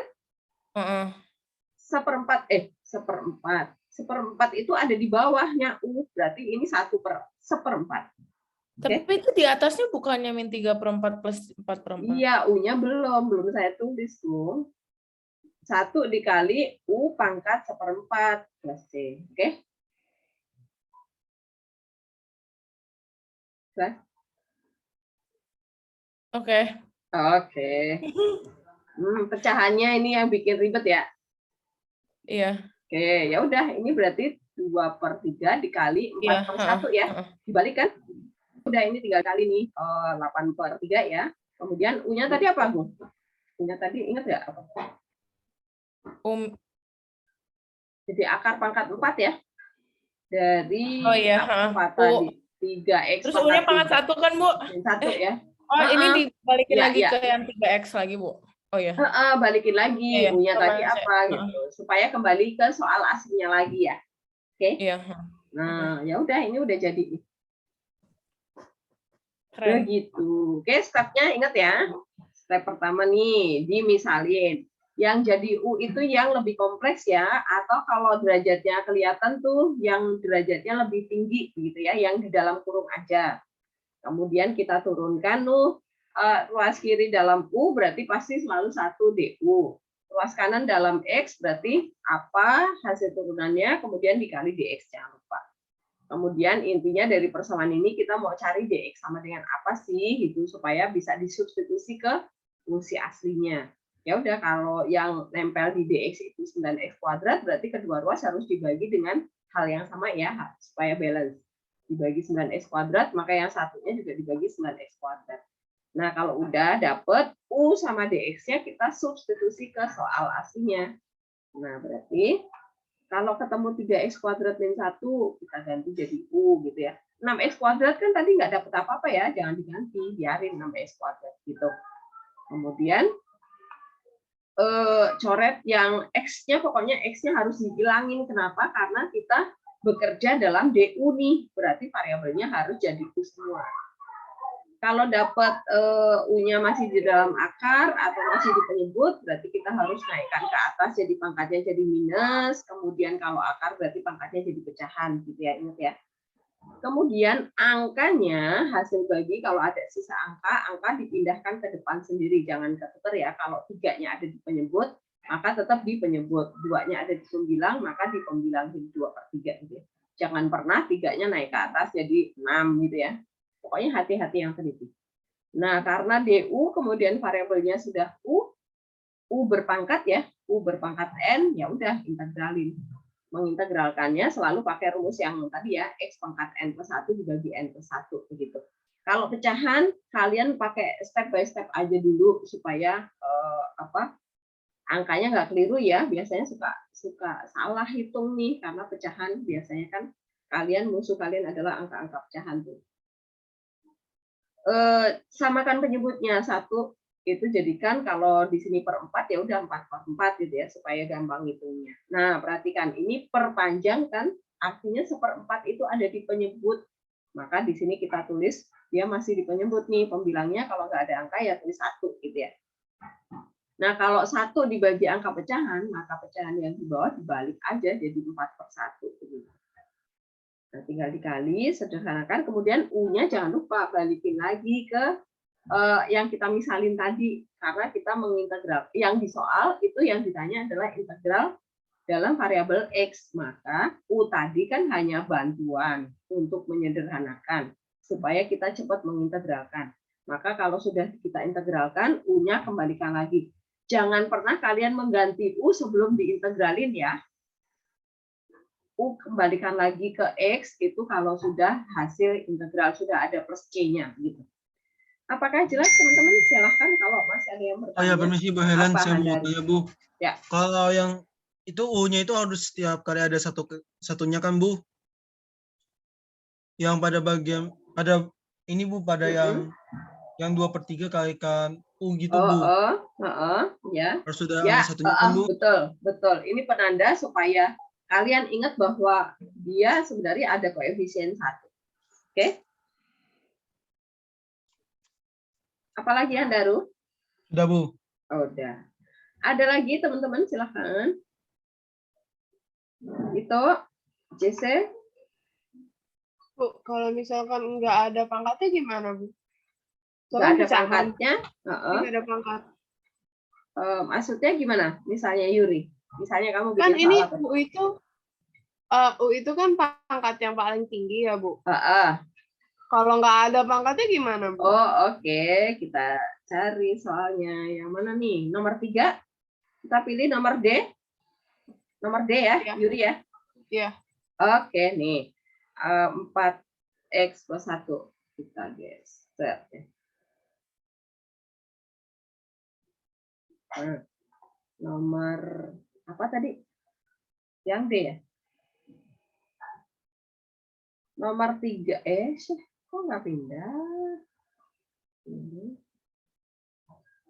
1/4. 1/4 itu ada di bawahnya U. Berarti ini 1/4.
Tapi itu di atasnya bukannya min 3/4 plus 4/4.
Iya, U-nya belum saya tulis, Bung. 1 dikali U pangkat 1/4 plus C. Oke? Oke. Pecahannya ini yang bikin ribet ya?
Iya.
Oke, ya udah. Ini berarti 2/3 dikali 4/1 ya. Dibalik kan? Udah, ini tinggal kali nih. 8/3 ya. Kemudian U-nya tadi apa, Bu? U-nya tadi ingat nggak apa? Jadi akar pangkat 4 ya. Dari apa tadi? 3X
terus U-nya pangkat 1 kan, Bu?
1 ya.
Oh, ini dibalikin
ya,
lagi ke yang 3X lagi, Bu. Oh ya.
Balikin lagi U-nya tadi apa gitu. Supaya kembali ke soal aslinya lagi ya. Oke?
Iya.
Nah, ya udah, ini udah jadi.
Keren.
Begitu. Oke, stepnya ingat ya. Step pertama nih, dimisalin. Yang jadi U itu yang lebih kompleks ya, atau kalau derajatnya kelihatan tuh yang derajatnya lebih tinggi gitu ya, yang di dalam kurung aja. Kemudian kita turunkan tuh ruas kiri dalam U berarti pasti selalu 1 DU. Ruas kanan dalam X berarti apa hasil turunannya, kemudian dikali DX, jangan lupa. Kemudian intinya dari persamaan ini kita mau cari DX sama dengan apa sih gitu, supaya bisa disubstitusi ke fungsi aslinya. Ya udah, kalau yang nempel di DX itu 9X kuadrat, berarti kedua ruas harus dibagi dengan hal yang sama ya, supaya balance. Dibagi 9X kuadrat, maka yang satunya juga dibagi 9X kuadrat. Nah, kalau udah dapet U sama DX-nya, kita substitusi ke soal aslinya. Nah, berarti kalau ketemu 3X kuadrat min 1, kita ganti jadi U gitu ya. 6X kuadrat kan tadi nggak dapet apa-apa ya, jangan diganti, biarin 6X kuadrat gitu. Kemudian coret yang X-nya, pokoknya X-nya harus dihilangin. Kenapa? Karena kita bekerja dalam DU nih, berarti variabelnya harus jadi U semua. Kalau dapat U-nya masih di dalam akar atau masih di penyebut, berarti kita harus naikkan ke atas, jadi pangkatnya jadi minus. Kemudian kalau akar berarti pangkatnya jadi pecahan, gitu ya, ingat ya. Kemudian angkanya, hasil bagi kalau ada sisa angka dipindahkan ke depan sendiri, jangan ketuker ya. Kalau 3-nya ada di penyebut, maka tetap di penyebut. 2-nya ada di pembilang, maka di pembilang jadi 2/3 gitu ya. Jangan pernah 3-nya naik ke atas jadi 6 gitu ya. Pokoknya hati-hati yang teliti. Nah, karena DU kemudian variabelnya sudah U berpangkat ya, U berpangkat N, ya udah integralin. Mengintegralkannya selalu pakai rumus yang tadi ya, X pangkat N plus 1 dibagi N plus 1 begitu. Kalau pecahan kalian pakai step by step aja dulu supaya angkanya nggak keliru ya. Biasanya suka salah hitung nih, karena pecahan biasanya kan musuh kalian adalah angka-angka pecahan tuh. samakan penyebutnya. 1 itu jadikan kalau di sini per 4 ya udah 4/4 gitu ya supaya gampang hitungnya. Nah, perhatikan ini perpanjang kan artinya 1/4 itu ada di penyebut. Maka di sini kita tulis dia masih di penyebut nih, pembilangnya kalau nggak ada angka ya tulis 1 gitu ya. Nah, kalau 1 dibagi angka pecahan, maka pecahan yang di bawah dibalik aja jadi 4/1 gitu. Nah, tinggal dikali, sederhanakan, kemudian U-nya jangan lupa balikin lagi ke yang kita misalin tadi, karena kita mengintegral. Yang di soal itu yang ditanya adalah integral dalam variabel X, maka U tadi kan hanya bantuan untuk menyederhanakan, supaya kita cepat mengintegralkan. Maka kalau sudah kita integralkan, U-nya kembalikan lagi. Jangan pernah kalian mengganti U sebelum diintegralin ya. U kembalikan lagi ke X itu kalau sudah hasil integral, sudah ada plus C-nya. Gitu. Apakah jelas teman-teman? Silahkan kalau masih ada yang bertanya.
Oh ya, permisi Bu Helen,
Apa
saya mau
Handari?
tanya Bu.
Ya.
Kalau yang itu U-nya itu harus setiap kali ada satunya kan Bu? Yang pada bagian, pada ini Bu, pada yang 2/3 kalikan U gitu Bu.
Ya.
Harus sudah
Ya,
ada satunya kan Bu?
betul. Ini penanda supaya kalian ingat bahwa dia sebenarnya ada koefisien 1. Oke? Apalagi yang baru?
Sudah Bu.
Oh, udah. Ada lagi teman-teman, silahkan. Itu JC.
Bu, kalau misalkan nggak ada pangkatnya gimana, Bu?
Nggak ada pangkatnya.
Nggak ada pangkat.
Maksudnya gimana? Misalnya Yuri. Misalnya kamu bikin
Kan ini
soal
U itu kan pangkat yang paling tinggi ya, Bu.
apa?
Kalau nggak ada pangkatnya gimana, Bu?
Oh, oke. Kita cari soalnya. Yang mana nih? Nomor 3. Kita pilih nomor D. Nomor D ya,
Ya.
Yuri ya?
Iya.
Oke, nih. 4X plus 1. Kita geser. Nah, nomor apa tadi? Yang D ya? Nomor 3. Kok nggak pindah? Ini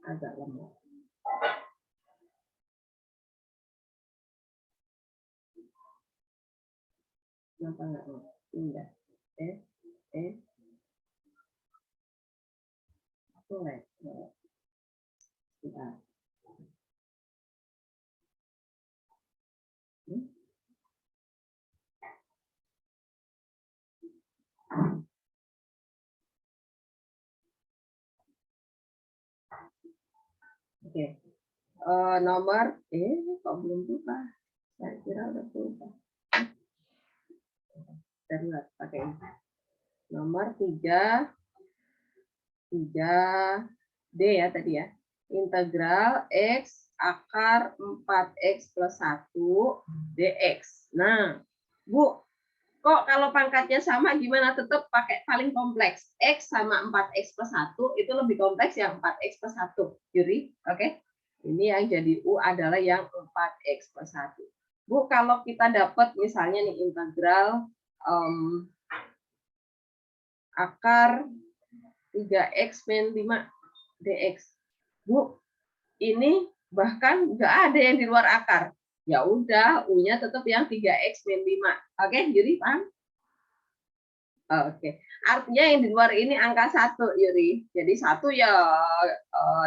agak lemah. Kenapa nggak mau pindah? Boleh. Bentar. Oke. Nomor kok belum buka? Saya kira udah buka. Darurat pakai ini. Nomor 3 D ya tadi ya. Integral X akar 4X plus 1 dx. Nah, Bu, kok kalau pangkatnya sama gimana tetap pakai paling kompleks? X sama 4X plus 1 itu lebih kompleks yang 4X plus 1. Yuri, oke? Ini yang jadi U adalah yang 4X plus 1. Bu, kalau kita dapat misalnya nih integral akar 3X min 5 dx. Bu, ini bahkan nggak ada yang di luar akar. Ya udah, U-nya tetap yang 3X min 5. Oke, Yuri, paham? Oke. Artinya yang di luar ini angka 1, Yuri. Jadi 1 ya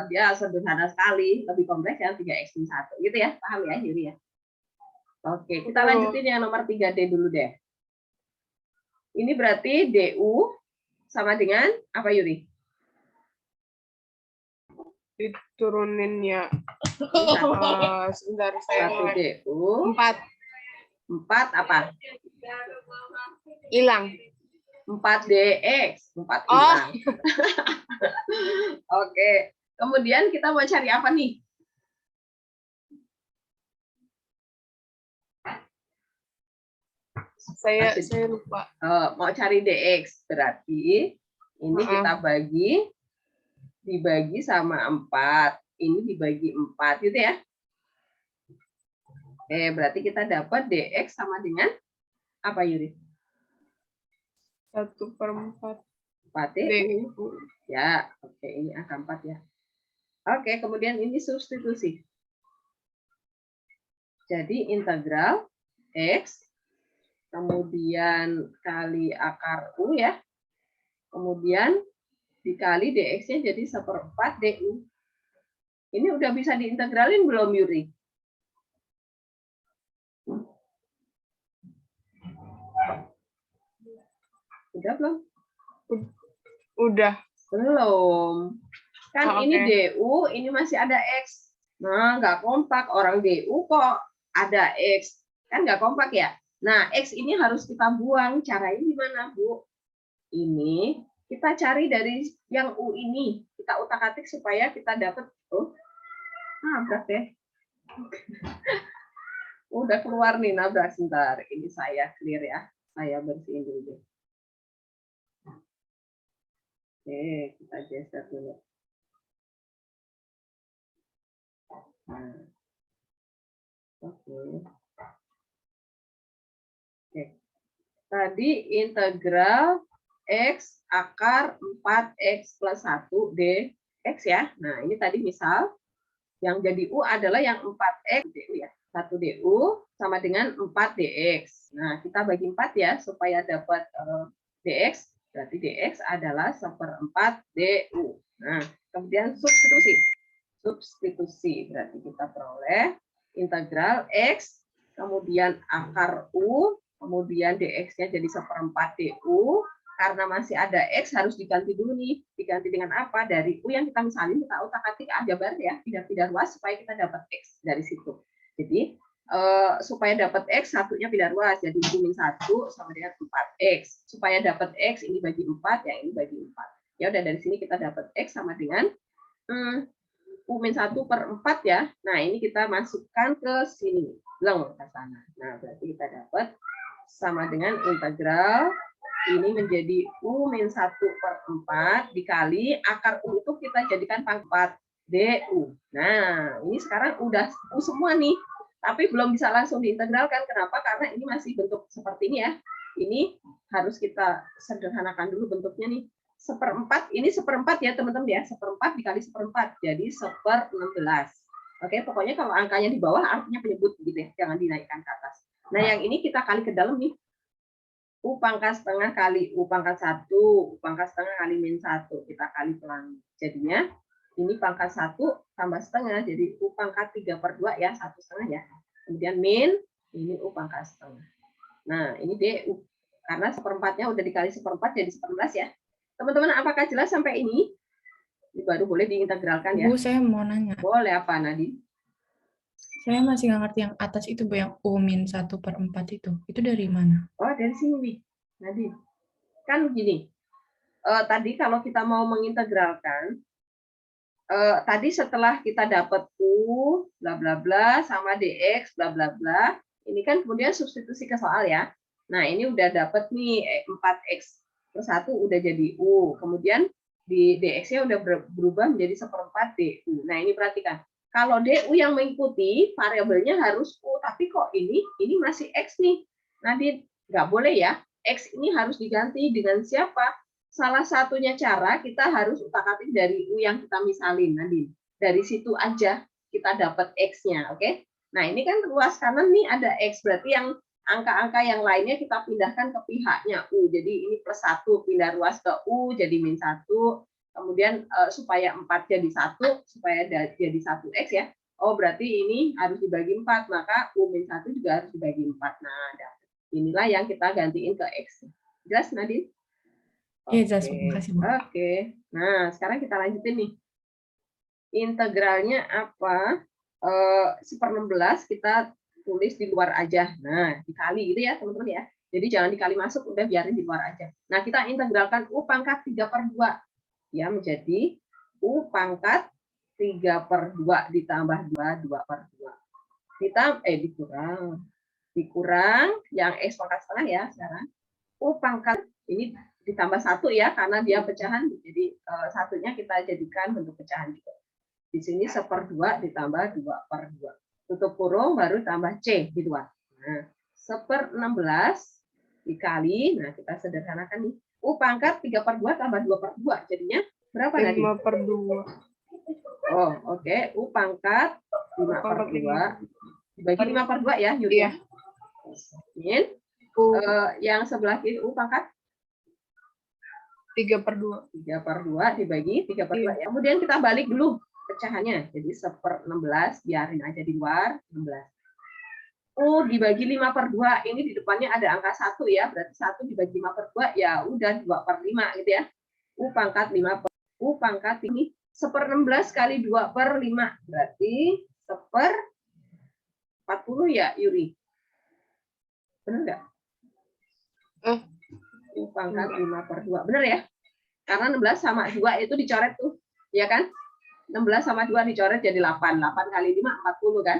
dia sederhana sekali, lebih kompleks yang 3X min 1. Gitu ya, paham ya, Yuri ya? Oke, kita lanjutin yang nomor 3D dulu deh. Ini berarti DU sama dengan apa, Yuri?
Diturunin ya. Sebentar, saya
1 DU.
4
apa?
hilang.
4 DX. 4
Oh.
hilang. Oke. Kemudian kita mau cari apa nih?
Saya lupa.
Mau cari DX. Berarti ini kita dibagi sama 4. Ini dibagi 4 gitu ya. Oke, berarti kita dapat DX sama dengan apa, Yuri?
1/4.
4DU. Ya, oke, ini angka 4 ya. Oke, kemudian ini substitusi. Jadi integral X, kemudian kali akar U ya. Kemudian dikali dx-nya jadi 1/4 du. Ini udah bisa diintegralin belum, Yuri? Udah belum?
Udah.
Belum. Kan
Oh,
ini
oke.
du, ini masih ada x. Nah, nggak kompak. Orang du kok ada x. Kan nggak kompak ya? Nah, x ini harus kita buang. Caranya gimana, Bu? Ini kita cari dari yang u ini. Kita utak-atik supaya kita dapat. Oh, nabrak deh. Udah keluar nih, nabrak. Sebentar. Ini saya clear ya. Saya bersihin dulu deh. Oke, kita geser dulu. Nah. Oke. Oke. Tadi integral X akar 4X plus 1 dx ya. Nah, ini tadi misal yang jadi U adalah yang 4X du ya. 1 du sama dengan 4 dx. Nah, kita bagi 4 ya supaya dapat dx. Berarti dx adalah 1/4 du. Nah, kemudian substitusi. Substitusi berarti kita peroleh integral X, kemudian akar U, kemudian dx-nya jadi 1/4 du. Karena masih ada X harus diganti dulu nih. Diganti dengan apa? Dari U yang kita misalin, kita utak-atik aljabar ya, pindah-pindah ruas supaya kita dapat X dari situ. Jadi supaya dapat X, satunya pindah ruas. Jadi U-1 sama dengan 4X. Supaya dapat X, ini bagi 4, ya ini bagi 4. Ya udah, dari sini kita dapat X sama dengan U-1/4 ya. Nah, ini kita masukkan ke sini. Leng ke sana. Nah, berarti kita dapat sama dengan integral ini menjadi U-1/4 dikali akar U itu kita jadikan pangkat 4 du. Nah, ini sekarang udah U semua nih. Tapi belum bisa langsung diintegralkan. Kenapa? Karena ini masih bentuk seperti ini ya. Ini harus kita sederhanakan dulu bentuknya nih. 1/4, ini 1/4 ya teman-teman ya. 1/4 dikali 1/4, jadi 1/16. Oke, pokoknya kalau angkanya di bawah artinya penyebut gitu ya. Jangan dinaikkan ke atas. Nah, yang ini kita kali ke dalam nih. U⁻² kali U⁻1, U⁻² kali -1. Kita kali pelangi. Jadinya ini pangkat 1 tambah setengah, jadi U⁻3/2 ya, 1/2 ya. Kemudian min, ini U⁻². Nah, ini du. Karena 1/4-nya udah dikali 1/4 jadi 11 ya. Teman-teman, apakah jelas sampai ini? Ini baru boleh diintegralkan ya.
Bu, saya mau nanya.
Boleh apa, Nadine?
Saya masih nggak ngerti yang atas itu, Bu, yang U-1/4 itu. Itu dari mana?
Oh, dari sini, Nadine. Kan gini, tadi kalau kita mau mengintegralkan, tadi setelah kita dapat U, bla bla bla, sama dx, bla bla bla, ini kan kemudian substitusi ke soal ya. Nah, ini udah dapat nih 4x plus 1 udah jadi U. Kemudian di dx-nya udah berubah menjadi 1/4 du. Nah, ini perhatikan. Kalau du yang mengikuti, variabelnya harus U. Tapi kok ini masih x nih. Nanti nggak boleh ya. X ini harus diganti dengan siapa? Salah satunya cara kita harus utak-atik dari U yang kita misalin nanti. Dari situ aja kita dapat X-nya, oke? Nah, ini kan ruas kanan nih ada X, berarti yang angka-angka yang lainnya kita pindahkan ke pihaknya U. Jadi ini +1 pindah ruas ke U jadi -1. Kemudian supaya 4 jadi 1, supaya jadi 1X ya. Oh, berarti ini harus dibagi 4, maka U-1 juga harus dibagi 4. Nah, inilah yang kita gantiin ke X. Jelas, Nadine?
Iya, jelas. Makasih, Bu.
Oke. Nah, sekarang kita lanjutin nih. Integralnya apa? 1/16 kita tulis di luar aja. Nah, dikali gitu ya, teman-teman ya. Jadi jangan dikali masuk, udah biarin di luar aja. Nah, kita integralkan U⁻3/2 ya menjadi U⁻3/2 ditambah 2/2. Dikurang yang X⁻² ya sekarang. U⁻, ini ditambah 1 ya, karena dia pecahan, jadi satunya kita jadikan bentuk pecahan juga. Di sini 1/2 ditambah 2/2. Tutup kurung, baru tambah C di luar. Nah, 1/16 dikali, nah kita sederhanakan nih, U pangkat 3/2 tambah 2/2, jadinya berapa tadi?
5/2.
Oh, oke. U pangkat 5/2 dibagi 5/2 ya, Yuri.
Iya.
Ini
U
yang sebelah kiri U pangkat
3/2.
3/2 dibagi 3/2
Iya.
ya. Kemudian kita balik dulu pecahannya. Jadi 1/16 biarin aja di luar 16. U dibagi 5/2, ini di depannya ada angka 1 ya, berarti 1 dibagi 5/2 ya udah 2/5 gitu ya. U pangkat 5 U pangkat ini 1/16 kali 2/5 berarti 1/40 ya, Yuri. Benar nggak? U pangkat 5/2. Benar ya? Karena 16 sama 2 itu dicoret tuh. Ya kan? 16 sama 2 dicoret jadi 8. 8 kali 5, 40 kan?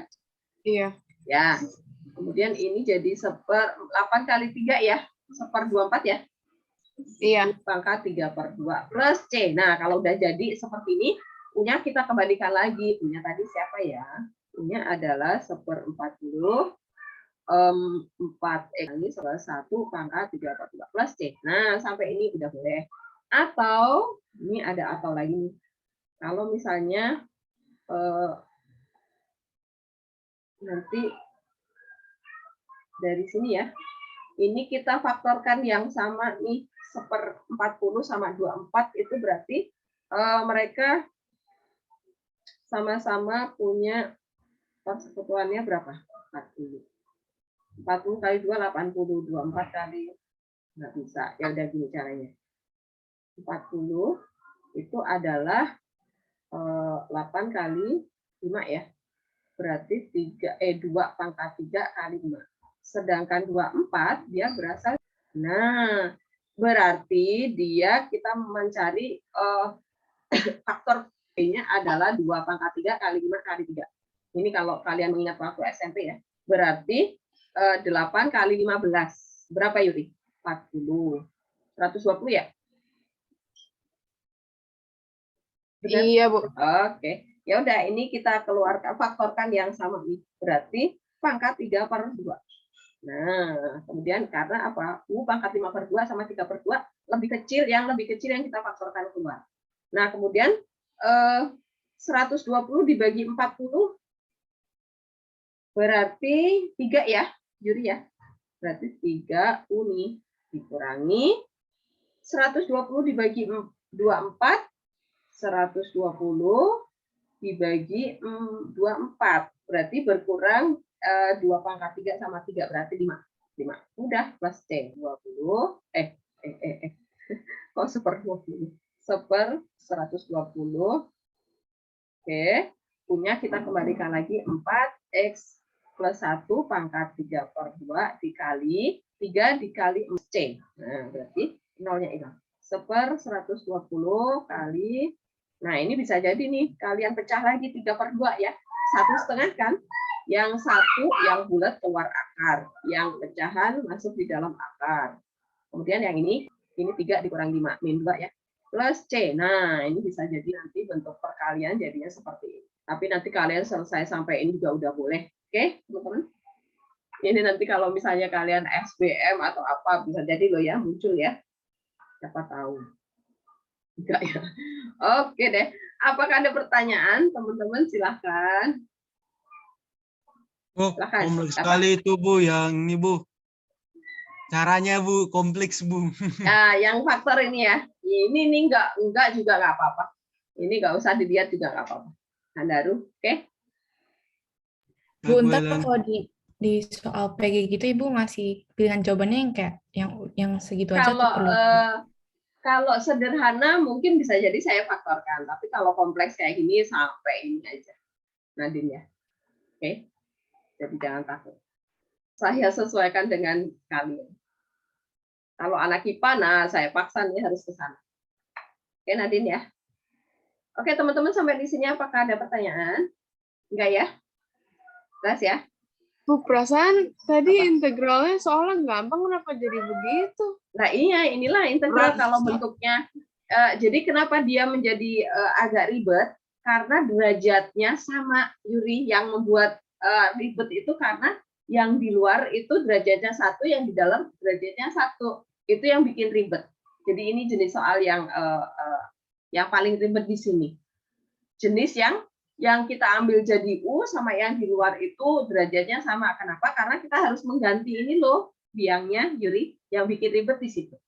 Iya.
Ya. Kemudian ini jadi 8 kali 3 ya. 1/24 ya.
Iya.
U pangkat 3/2 plus C. Nah, kalau udah jadi seperti ini, U-nya kita kembalikan lagi. U-nya tadi siapa ya? U-nya adalah 1/40 4X ini salah 1 pangkat 3/2 plus C. Nah, sampai ini udah boleh. Atau, ini ada atau lagi nih. Kalau misalnya nanti dari sini ya, ini kita faktorkan yang sama nih, 1/40 sama 24 itu berarti mereka sama-sama punya persekutuannya berapa? 40. 40 kali 2, 80. 24 kali, nggak bisa. Ya udah gini caranya. 40 itu adalah 8 kali 5 ya. Berarti 2 pangkat 3 kali 5. Sedangkan 24 dia berasal. Nah, berarti kita mencari faktor B-nya adalah 2 pangkat 3 kali 5 kali 3. Ini kalau kalian mengingat waktu SMP ya. Berarti 8 kali 15. Berapa, Yuri? 40. 120 ya? Benar?
Iya, Bu.
Oke. Ya udah, ini kita keluarkan, faktorkan yang sama nih. Berarti pangkat 3/2. Nah, kemudian karena apa? U pangkat 5/2 sama 3/2 lebih kecil, yang lebih kecil yang kita faktorkan keluar. Nah, kemudian 120 dibagi 40 berarti 3 ya, Yuri ya. Berarti 3 U nih dikurangi 120 dibagi 24, 120 dibagi 24. Berarti berkurang 2 pangkat 3 sama 3 berarti 5. 5. Udah plus C 20. Kok 1/20? 1/120. Oke. Punya kita kembalikan lagi 4X plus 1 pangkat 3/2 dikali 3 dikali C. Nah, berarti nolnya hilang. 1/120 kali. Nah, ini bisa jadi nih, kalian pecah lagi 3/2 ya. 1/2 kan? Yang 1 yang bulat keluar akar. Yang pecahan masuk di dalam akar. Kemudian yang ini 3 dikurang 5, min 2 ya. Plus C. Nah, ini bisa jadi nanti bentuk perkalian jadinya seperti ini. Tapi nanti kalian selesai sampai ini juga udah boleh. Oke, teman-teman? Ini nanti kalau misalnya kalian SBM atau apa, bisa jadi loh ya, muncul ya. Siapa tahu. Enggak ya. Oke deh. Apakah ada pertanyaan, teman-teman? Silahkan.
Bu, kompleks sekali itu, Bu, yang ini, Bu. Caranya, Bu, kompleks, Bu.
Nah, yang faktor ini ya. Ini enggak juga nggak apa-apa. Ini nggak usah dilihat juga nggak apa-apa. Handaru, oke?
Bu, ntar kalau di soal PG gitu Ibu ngasih pilihan jawabannya yang kayak yang segitu aja atau perlu?
Kalau sederhana mungkin bisa jadi saya faktorkan, tapi kalau kompleks kayak gini sampai ini aja. Nadine ya. Oke. Jadi jangan takut. Saya sesuaikan dengan kalian. Kalau anak IPA, nah saya paksa nih harus ke sana. Oke, Nadine ya. Oke, teman-teman sampai di sini apakah ada pertanyaan? Enggak ya? Jelas ya?
Bu, perasaan tadi integralnya soalnya gampang, kenapa jadi begitu?
Nah iya, inilah integral kalau bentuknya. Jadi kenapa dia menjadi agak ribet? Karena derajatnya sama, Yuri. Yang membuat ribet itu karena yang di luar itu derajatnya 1, yang di dalam derajatnya 1. Itu yang bikin ribet. Jadi ini jenis soal yang paling ribet di sini. Jenis yang kita ambil jadi U sama yang di luar itu derajatnya sama. Kenapa? Karena kita harus mengganti ini loh biangnya, Yuri, yang bikin ribet di situ.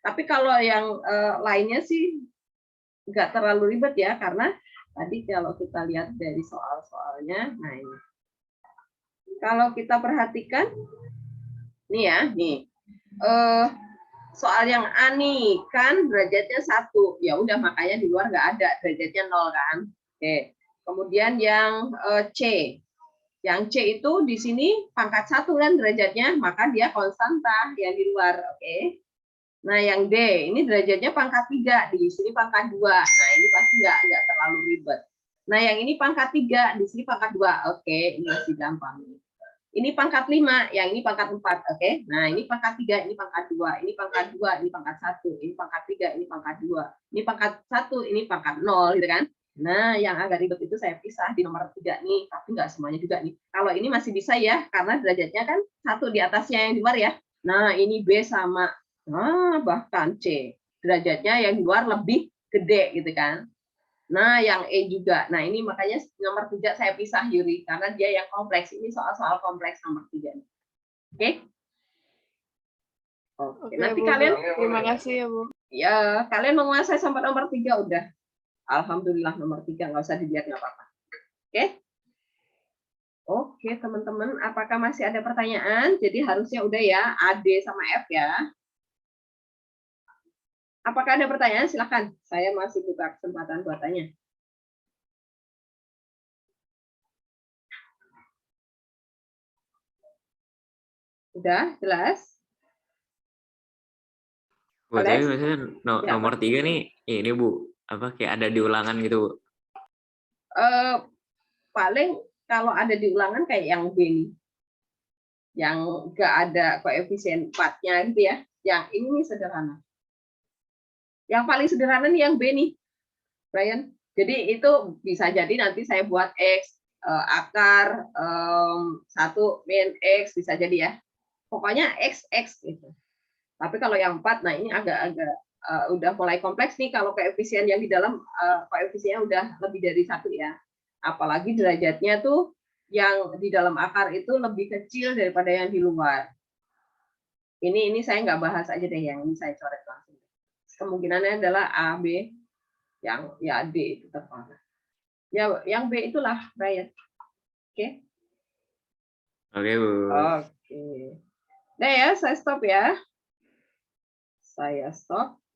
Tapi kalau yang lainnya sih nggak terlalu ribet ya, karena tadi kalau kita lihat dari soal-soalnya, nah ini. Kalau kita perhatikan, nih ya, nih. Soal yang A nih, kan derajatnya 1. Ya udah, makanya di luar nggak ada, derajatnya 0 kan. Oke. Kemudian yang C. Yang C itu di sini pangkat 1 kan derajatnya, maka dia konstanta yang di luar. Oke. Nah, yang D, ini derajatnya pangkat 3, di sini pangkat 2. Nah, ini pasti nggak terlalu ribet. Nah, yang ini pangkat 3, di sini pangkat 2. Oke, ini masih gampang. Ini pangkat 5, yang ini pangkat 4. Oke. Nah, ini pangkat 3, ini pangkat 2, ini pangkat 2, ini pangkat 1, ini pangkat 3, ini pangkat 2, ini pangkat 1, ini pangkat 0 gitu kan. Nah, yang agak ribet itu saya pisah di nomor 3 nih, tapi nggak semuanya juga nih. Kalau ini masih bisa ya, karena derajatnya kan 1 di atasnya yang di luar ya. Nah, ini B sama bahkan C. Derajatnya yang di luar lebih gede gitu kan. Nah, yang E juga. Nah, ini makanya nomor 3 saya pisah, Yuri, karena dia yang kompleks. Ini soal-soal kompleks nomor 3. Oke? Oke, nanti
Bu,
kalian,
terima kasih ya, Bu.
ya, kalian menguasai sampai nomor 3 udah. Alhamdulillah nomor 3, nggak usah dilihat, nggak apa-apa. Oke? Oke, teman-teman, apakah masih ada pertanyaan? Jadi harusnya udah ya, A, D, sama F ya. Apakah ada pertanyaan? Silakan. Saya masih buka kesempatan buat tanya. Udah jelas?
Buat saya
Alex?
biasanya
Ya,
nomor 3 nih, ini Bu, apa kayak ada di ulangan gitu, Bu?
Paling kalau ada di ulangan kayak yang B nih. Yang nggak ada koefisien 4-nya gitu ya. Yang ini nih sederhana. Yang paling sederhana nih yang B nih, Brian. Jadi itu bisa jadi nanti saya buat X, akar 1 min X, bisa jadi ya. Pokoknya X gitu. Tapi kalau yang 4, nah ini agak-agak udah mulai kompleks nih kalau koefisien yang di dalam koefisiennya udah lebih dari 1 ya. Apalagi derajatnya tuh yang di dalam akar itu lebih kecil daripada yang di luar. Ini saya nggak bahas aja deh, yang ini saya coret langsung. Kemungkinannya adalah A, B, yang ya D itu terparah. Ya, yang B itulah, Brian. Oke?
Oke, Bu.
Oke. Nah ya, saya stop ya. Saya stop.